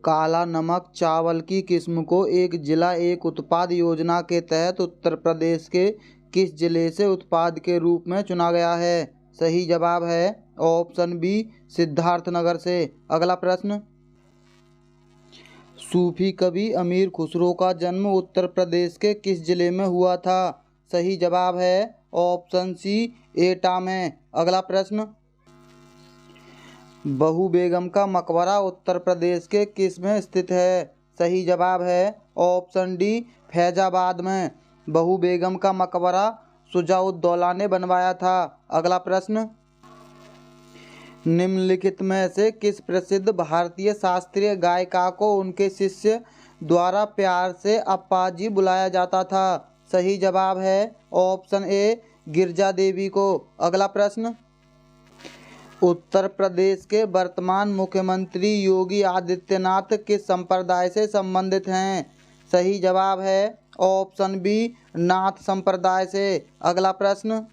काला नमक चावल की किस्म को एक जिला एक उत्पाद योजना के तहत उत्तर प्रदेश के किस जिले से उत्पाद के रूप में चुना गया है? सही जवाब है ऑप्शन बी, सिद्धार्थनगर से। अगला प्रश्न, सूफी कवि अमीर खुसरो का जन्म उत्तर प्रदेश के किस जिले में हुआ था? सही जवाब है ऑप्शन सी, एटा में। अगला प्रश्न, बहू बेगम का मकबरा उत्तर प्रदेश के किस में स्थित है? सही जवाब है ऑप्शन डी, फैजाबाद में। बहू बेगम का मकबरा शुजाउद्दौला ने बनवाया था। अगला प्रश्न, निम्नलिखित में से किस प्रसिद्ध भारतीय शास्त्रीय गायिका को उनके शिष्य द्वारा प्यार से अप्पा जी बुलाया जाता था? सही जवाब है ऑप्शन ए, गिरजा देवी को। अगला प्रश्न, उत्तर प्रदेश के वर्तमान मुख्यमंत्री योगी आदित्यनाथ किस संप्रदाय से संबंधित हैं? सही जवाब है ऑप्शन बी, नाथ संप्रदाय से। अगला प्रश्न,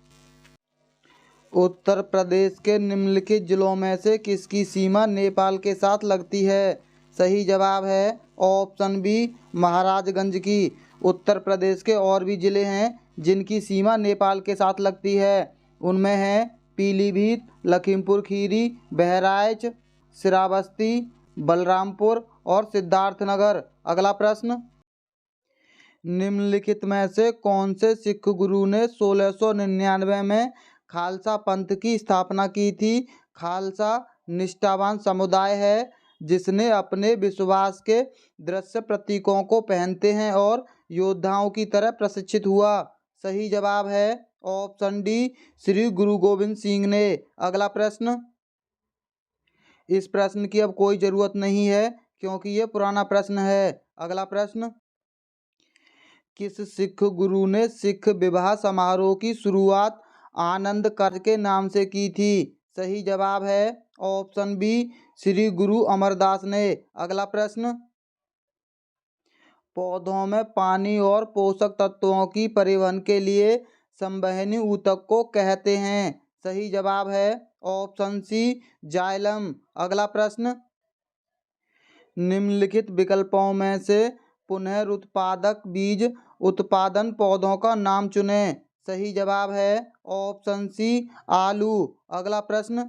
उत्तर प्रदेश के निम्नलिखित जिलों में से किसकी सीमा नेपाल के साथ लगती है? सही जवाब है ऑप्शन बी, महाराजगंज की। उत्तर प्रदेश के और भी जिले हैं जिनकी सीमा नेपाल के साथ लगती है। उनमें हैं पीलीभीत, लखीमपुर खीरी, बहराइच, श्रावस्ती, बलरामपुर और सिद्धार्थनगर। अगला प्रश्न, निम्नलिखित में से कौन से सिख गुरु ने 1699 में खालसा पंथ की स्थापना की थी? खालसा निष्ठावान समुदाय है जिसने अपने विश्वास के दृश्य प्रतीकों को पहनते हैं और योद्धाओं की तरह प्रशिक्षित हुआ। सही जवाब है ऑप्शन डी, श्री गुरु गोविंद सिंह ने। अगला प्रश्न, इस प्रश्न की अब कोई जरूरत नहीं है क्योंकि ये पुराना प्रश्न है। अगला प्रश्न, किस सिख गुरु ने सिख विवाह समारोह की शुरुआत आनंद कर के नाम से की थी? सही जवाब है ऑप्शन बी, श्री गुरु अमरदास ने। अगला प्रश्न, पौधों में पानी और पोषक तत्वों की परिवहन के लिए संवहनी ऊतक को कहते हैं? सही जवाब है ऑप्शन सी, जाइलम। अगला प्रश्न, निम्नलिखित विकल्पों में से पुनरुत्पादक बीज उत्पादन पौधों का नाम चुनें। सही जवाब है ऑप्शन सी, आलू। अगला प्रश्न,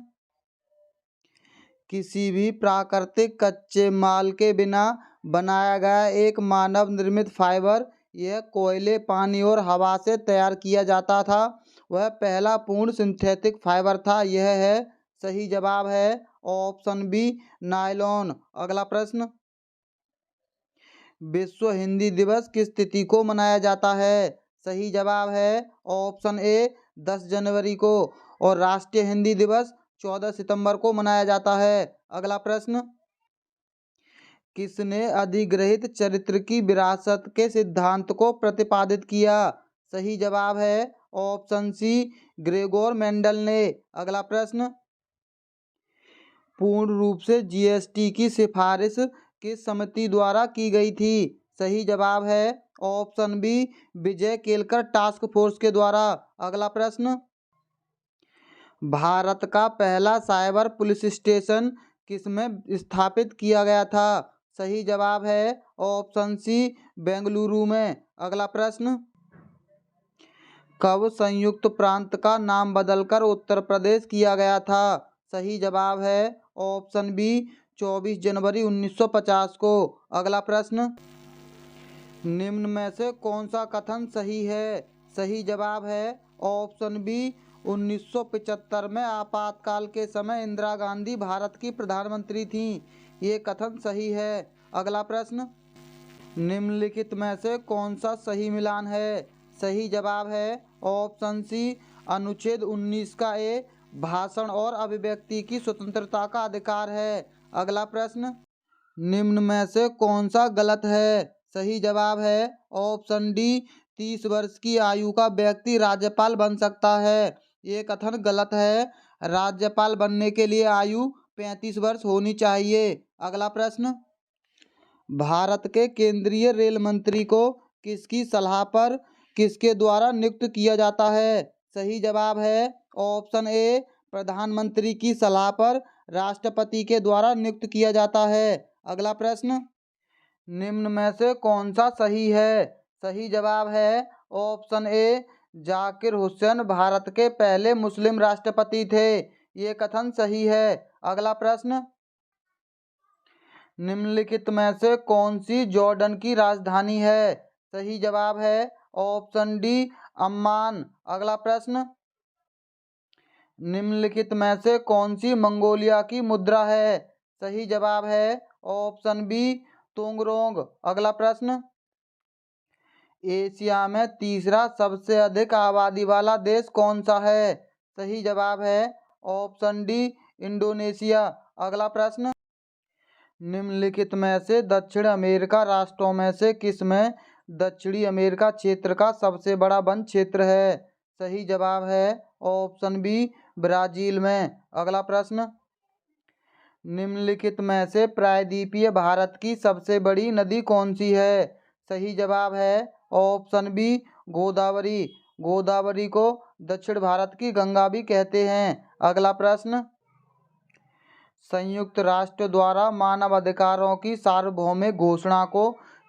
किसी भी प्राकृतिक कच्चे माल के बिना बनाया गया एक मानव निर्मित फाइबर, यह कोयले, पानी और हवा से तैयार किया जाता था। वह पहला पूर्ण सिंथेटिक फाइबर था। यह है। सही जवाब है ऑप्शन बी, नायलॉन। अगला प्रश्न, विश्व हिंदी दिवस किस तिथि को मनाया जाता है? सही जवाब है ऑप्शन ए, 10 जनवरी को। और राष्ट्रीय हिंदी दिवस 14 सितंबर को मनाया जाता है। अगला प्रश्न, किसने अधिग्रहित चरित्र की विरासत के सिद्धांत को प्रतिपादित किया? सही जवाब है ऑप्शन सी, ग्रेगोर मेंडल ने। अगला प्रश्न, पूर्ण रूप से जीएसटी की सिफारिश किस समिति द्वारा की गई थी? सही जवाब है ऑप्शन बी, विजय केलकर टास्क फोर्स के द्वारा। अगला प्रश्न, भारत का पहला साइबर पुलिस स्टेशन किस में स्थापित किया गया था? सही जवाब है ऑप्शन सी, बेंगलुरु में। अगला प्रश्न, कब संयुक्त प्रांत का नाम बदलकर उत्तर प्रदेश किया गया था? सही जवाब है ऑप्शन बी, 24 जनवरी 1950 को। अगला प्रश्न, निम्न में से कौन सा कथन सही है? सही जवाब है ऑप्शन बी, 1975 में आपातकाल के समय इंदिरा गांधी भारत की प्रधानमंत्री थीं। ये कथन सही है। अगला प्रश्न, निम्नलिखित में से कौन सा सही मिलान है? सही जवाब है ऑप्शन सी, अनुच्छेद 19 का ए, भाषण और अभिव्यक्ति की स्वतंत्रता का अधिकार है। अगला प्रश्न, निम्न में से कौन सा गलत है? सही जवाब है ऑप्शन डी, 30 वर्ष की आयु का व्यक्ति राज्यपाल बन सकता है। ये कथन गलत है। राज्यपाल बनने के लिए आयु 35 वर्ष होनी चाहिए। अगला प्रश्न, भारत के केंद्रीय रेल मंत्री को किसकी सलाह पर किसके द्वारा नियुक्त किया जाता है? सही जवाब है ऑप्शन ए, प्रधानमंत्री की सलाह पर राष्ट्रपति के द्वारा नियुक्त किया जाता है। अगला प्रश्न, निम्न में से कौन सा सही है? सही जवाब है ऑप्शन ए, जाकिर हुसैन भारत के पहले मुस्लिम राष्ट्रपति थे। ये कथन सही है। अगला प्रश्न, निम्नलिखित में से कौन सी जॉर्डन की राजधानी है? सही जवाब है ऑप्शन डी, अम्मान। अगला प्रश्न, निम्नलिखित में से कौन सी मंगोलिया की मुद्रा है? सही जवाब है ऑप्शन बी, तोंगरोंग। अगला प्रश्न, एशिया में तीसरा सबसे अधिक आबादी वाला देश कौन सा है? सही जवाब है ऑप्शन डी, इंडोनेशिया। अगला प्रश्न, निम्नलिखित में से दक्षिण अमेरिका राष्ट्रों में से किस में दक्षिणी अमेरिका क्षेत्र का सबसे बड़ा वन क्षेत्र है? सही जवाब है ऑप्शन बी, ब्राजील में। अगला प्रश्न, निम्नलिखित में से प्रायद्वीपीय भारत की सबसे बड़ी नदी कौन सी है? सही जवाब है ऑप्शन बी, गोदावरी। गोदावरी को दक्षिण भारत की गंगा भी कहते हैं। अगला प्रश्न, संयुक्त राष्ट्र द्वारा मानव अधिकारों की सार्वभौमिक घोषणा को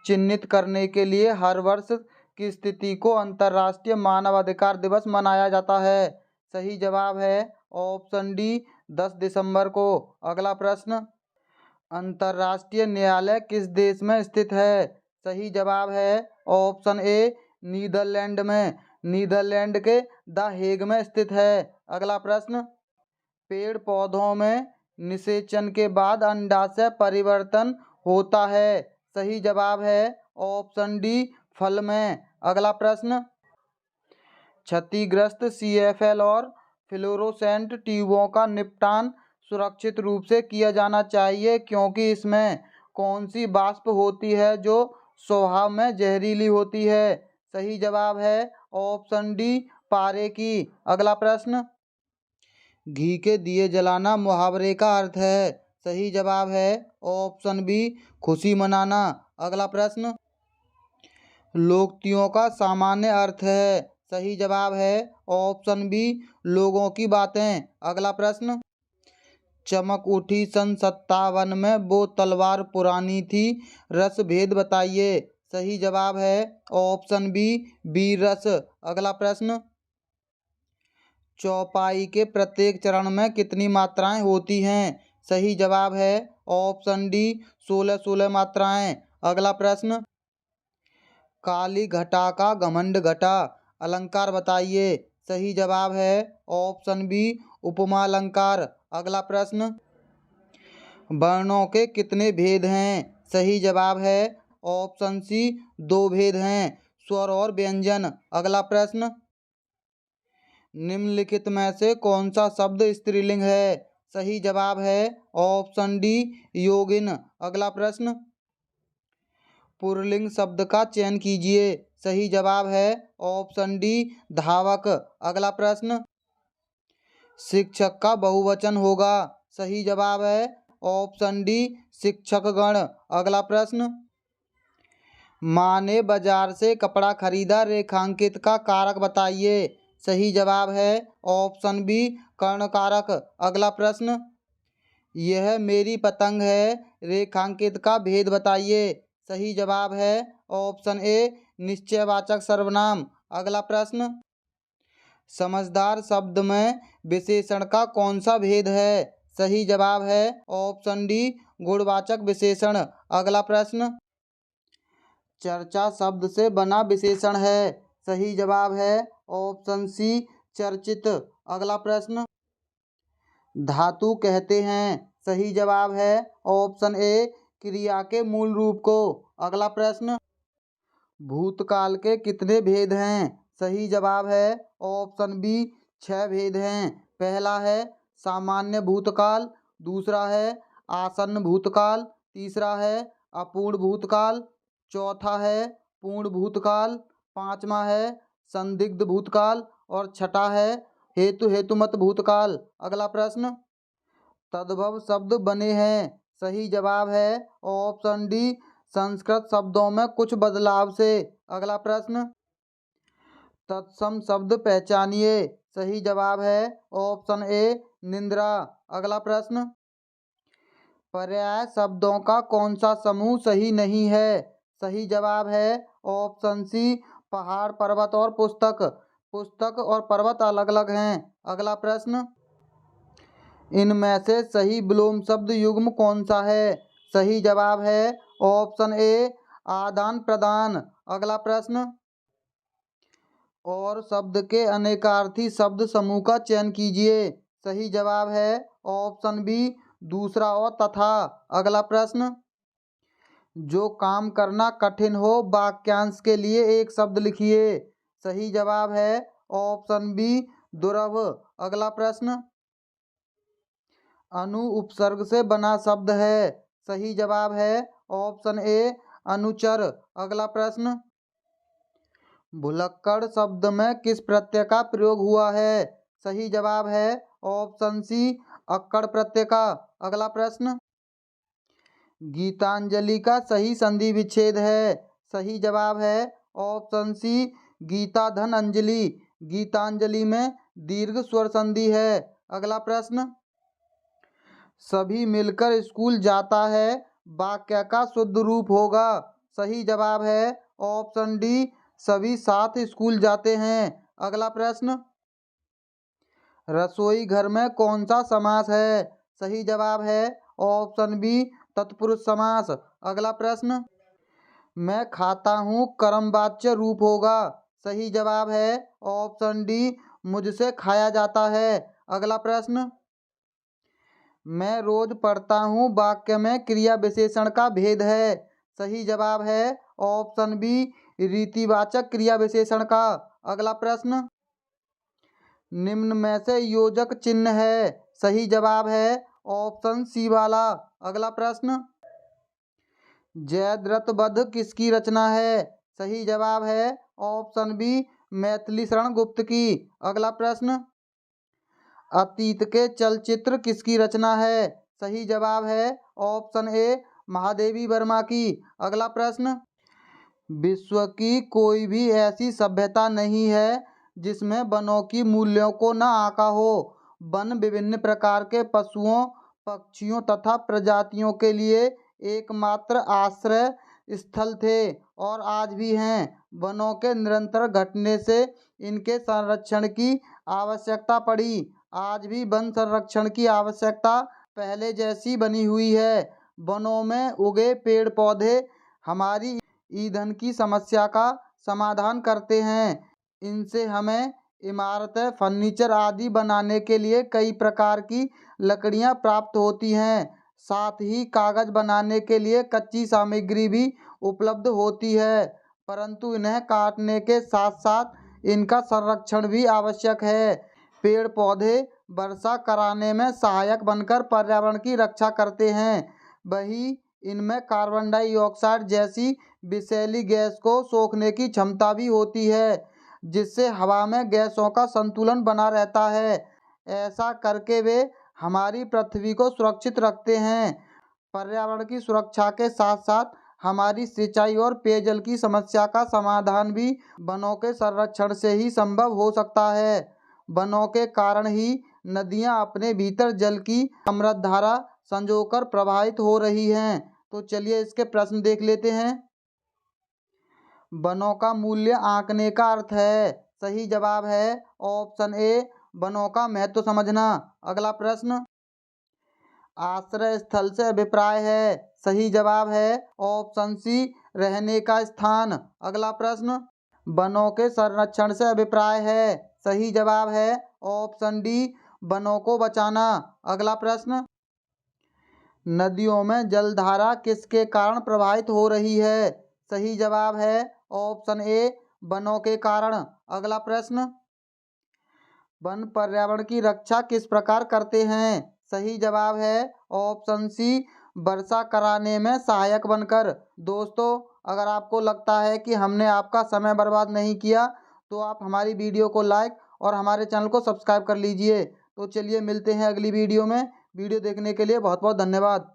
चिन्हित करने के लिए हर वर्ष किस तिथि को अंतर्राष्ट्रीय मानवाधिकार दिवस मनाया जाता है? सही जवाब है ऑप्शन डी, 10 दिसंबर को। अगला प्रश्न, अंतर्राष्ट्रीय न्यायालय किस देश में स्थित है? सही जवाब है ऑप्शन ए, नीदरलैंड में। नीदरलैंड के द हेग में स्थित है। अगला प्रश्न, पेड़ पौधों में निषेचन के बाद अंडाशय परिवर्तन होता है। सही जवाब है ऑप्शन डी, फल में। अगला प्रश्न, क्षतिग्रस्त CFL और फ्लोरोसेंट ट्यूबों का निपटान सुरक्षित रूप से किया जाना चाहिए क्योंकि इसमें कौन सी वाष्प होती है जो स्वभाव में जहरीली होती है? सही जवाब है ऑप्शन डी, पारे की। अगला प्रश्न, घी के दिए जलाना मुहावरे का अर्थ है। सही जवाब है ऑप्शन बी, खुशी मनाना। अगला प्रश्न, लोकोक्तियों का सामान्य अर्थ है। सही जवाब है ऑप्शन बी, लोगों की बातें। अगला प्रश्न, चमक उठी सन 57 में वो तलवार पुरानी थी, रस भेद बताइए। सही जवाब है ऑप्शन बी, वीर रस। अगला प्रश्न, चौपाई के प्रत्येक चरण में कितनी मात्राएं होती हैं? सही जवाब है ऑप्शन डी, 16 मात्राएं। अगला प्रश्न, काली घटा का घमंड घटा अलंकार बताइए। सही जवाब है ऑप्शन बी, उपमा अलंकार। अगला प्रश्न, वर्णों के कितने भेद हैं? सही जवाब है ऑप्शन सी, 2 भेद हैं, स्वर और व्यंजन। अगला प्रश्न, निम्नलिखित में से कौन सा शब्द स्त्रीलिंग है? सही जवाब है ऑप्शन डी, योगिन। अगला प्रश्न, पुल्लिंग शब्द का चयन कीजिए। सही जवाब है ऑप्शन डी, धावक। अगला प्रश्न, शिक्षक का बहुवचन होगा। सही जवाब है ऑप्शन डी, शिक्षकगण। अगला प्रश्न, माँ ने बाजार से कपड़ा खरीदा, रेखांकित का कारक बताइए। सही जवाब है ऑप्शन बी, कर्ण कारक। अगला प्रश्न, यह मेरी पतंग है, रेखांकित का भेद बताइए। सही जवाब है ऑप्शन ए, निश्चयवाचक सर्वनाम। अगला प्रश्न, समझदार शब्द में विशेषण का कौन सा भेद है? सही जवाब है ऑप्शन डी, गुणवाचक विशेषण। अगला प्रश्न, चर्चा शब्द से बना विशेषण है। सही जवाब है ऑप्शन सी, चर्चित। अगला प्रश्न, धातु कहते हैं। सही जवाब है ऑप्शन ए, क्रिया के मूल रूप को। अगला प्रश्न, भूतकाल के कितने भेद हैं? सही जवाब है ऑप्शन बी, 6 भेद हैं। पहला है सामान्य भूतकाल, दूसरा है आसन्न भूतकाल, तीसरा है अपूर्ण भूतकाल, चौथा है पूर्ण भूतकाल, पांचवा है संदिग्ध भूतकाल और छठा है हेतुमत भूतकाल। अगला प्रश्न, तद्भव शब्द बने हैं। सही जवाब है ऑप्शन डी, संस्कृत शब्दों में कुछ बदलाव से। अगला प्रश्न, तत्सम शब्द पहचानिए। सही जवाब है ऑप्शन ए, निंद्रा। अगला प्रश्न, पर्याय शब्दों का कौन सा समूह सही नहीं है? सही जवाब है ऑप्शन सी पहाड़, पर्वत और पुस्तक। पुस्तक और पर्वत अलग अलग हैं। अगला प्रश्न, इनमें से सही विलोम शब्द युग्म कौन सा है? सही जवाब है ऑप्शन ए आदान प्रदान। अगला प्रश्न, और शब्द के अनेकार्थी शब्द समूह का चयन कीजिए। सही जवाब है ऑप्शन बी दूसरा और तथा। अगला प्रश्न, जो काम करना कठिन हो वाक्यांश के लिए एक शब्द लिखिए। सही जवाब है ऑप्शन बी दुर्लभ। अगला प्रश्न, अनु उपसर्ग से बना शब्द है। सही जवाब है ऑप्शन ए अनुचर। अगला प्रश्न, भुलक्कड़ शब्द में किस प्रत्यय का प्रयोग हुआ है? सही जवाब है ऑप्शन सी अक्कड़ प्रत्यय का। अगला प्रश्न, गीतांजलि का सही संधि विच्छेद है। सही जवाब है ऑप्शन सी गीता धन अंजलि। गीतांजलि में दीर्घ स्वर संधि है। अगला प्रश्न, सभी मिलकर स्कूल जाता है वाक्य का शुद्ध रूप होगा। सही जवाब है ऑप्शन डी सभी साथ स्कूल जाते हैं। अगला प्रश्न, रसोई घर में कौन सा समास है? सही जवाब है ऑप्शन बी तत्पुरुष समास। अगला प्रश्न, मैं खाता हूँ कर्मवाच्य रूप होगा। सही जवाब है ऑप्शन डी मुझसे खाया जाता है। अगला प्रश्न, मैं रोज पढ़ता हूँ वाक्य में क्रिया विशेषण का भेद है। सही जवाब है ऑप्शन बी रीतिवाचक क्रिया विशेषण का। अगला प्रश्न, निम्न में से योजक चिन्ह है। सही जवाब है ऑप्शन सी वाला। अगला प्रश्न, जयद्रथ वध किसकी रचना है? सही जवाब है ऑप्शन बी मैथिली शरण गुप्त की। अगला प्रश्न, अतीत के चलचित्र किसकी रचना है? सही जवाब है ऑप्शन ए महादेवी वर्मा की। अगला प्रश्न, विश्व की कोई भी ऐसी सभ्यता नहीं है जिसमें वनों की मूल्यों को न आंका हो। वन विभिन्न प्रकार के पशुओं, पक्षियों तथा प्रजातियों के लिए एकमात्र आश्रय स्थल थे और आज भी हैं। वनों के निरंतर घटने से इनके संरक्षण की आवश्यकता पड़ी। आज भी वन संरक्षण की आवश्यकता पहले जैसी बनी हुई है। वनों में उगे पेड़ पौधे हमारी ईंधन की समस्या का समाधान करते हैं। इनसे हमें इमारतें, फर्नीचर आदि बनाने के लिए कई प्रकार की लकड़ियां प्राप्त होती हैं। साथ ही कागज बनाने के लिए कच्ची सामग्री भी उपलब्ध होती है, परंतु इन्हें काटने के साथ साथ इनका संरक्षण भी आवश्यक है। पेड़ पौधे वर्षा कराने में सहायक बनकर पर्यावरण की रक्षा करते हैं। वही इनमें कार्बन डाइऑक्साइड जैसी विषैली गैस को सोखने की क्षमता भी होती है, जिससे हवा में गैसों का संतुलन बना रहता है। ऐसा करके वे हमारी पृथ्वी को सुरक्षित रखते हैं। पर्यावरण की सुरक्षा के साथ साथ हमारी सिंचाई और पेयजल की समस्या का समाधान भी वनों के संरक्षण से ही संभव हो सकता है। वनों के कारण ही नदियां अपने भीतर जल की अमृत धारा संजोकर प्रवाहित हो रही हैं। तो चलिए इसके प्रश्न देख लेते हैं। वनों का मूल्य आंकने का अर्थ है। सही जवाब है ऑप्शन ए वनों का महत्व समझना। अगला प्रश्न, आश्रय स्थल से अभिप्राय है। सही जवाब है ऑप्शन सी रहने का स्थान। अगला प्रश्न, वनों के संरक्षण से अभिप्राय है। सही जवाब है ऑप्शन डी वनों को बचाना। अगला प्रश्न, नदियों में जलधारा किसके कारण प्रवाहित हो रही है? सही जवाब है ऑप्शन ए वनों के कारण। अगला प्रश्न, वन पर्यावरण की रक्षा किस प्रकार करते हैं? सही जवाब है ऑप्शन सी वर्षा कराने में सहायक बनकर। दोस्तों, अगर आपको लगता है कि हमने आपका समय बर्बाद नहीं किया तो आप हमारी वीडियो को लाइक और हमारे चैनल को सब्सक्राइब कर लीजिए। तो चलिए मिलते हैं अगली वीडियो में। वीडियो देखने के लिए बहुत बहुत धन्यवाद।